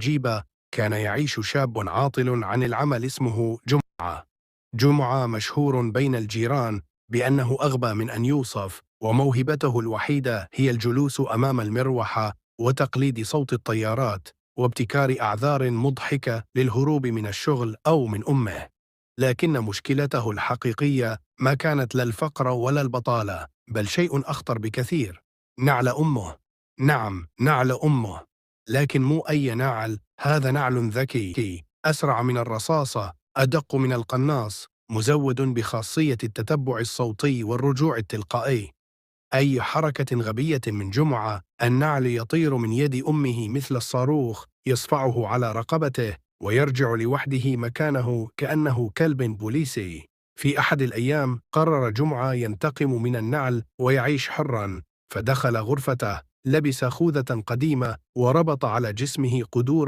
عجيبة. كان يعيش شاب عاطل عن العمل اسمه جمعة. جمعة مشهور بين الجيران بأنه أغبى من أن يوصف، وموهبته الوحيدة هي الجلوس أمام المروحة وتقليد صوت الطيارات وابتكار أعذار مضحكة للهروب من الشغل أو من أمه. لكن مشكلته الحقيقية ما كانت لا الفقر ولا البطالة، بل شيء أخطر بكثير: نعل أمه. نعم، نعل أمه، لكن مو أي نعل. هذا نعل ذكي، أسرع من الرصاصة، أدق من القناص، مزود بخاصية التتبع الصوتي والرجوع التلقائي. أي حركة غبية من جمعة، النعل يطير من يد أمه مثل الصاروخ، يصفعه على رقبته ويرجع لوحده مكانه كأنه كلب بوليسي. في أحد الأيام قرر جمعة ينتقم من النعل ويعيش حراً، فدخل غرفته، لبس خوذة قديمة وربط على جسمه قدور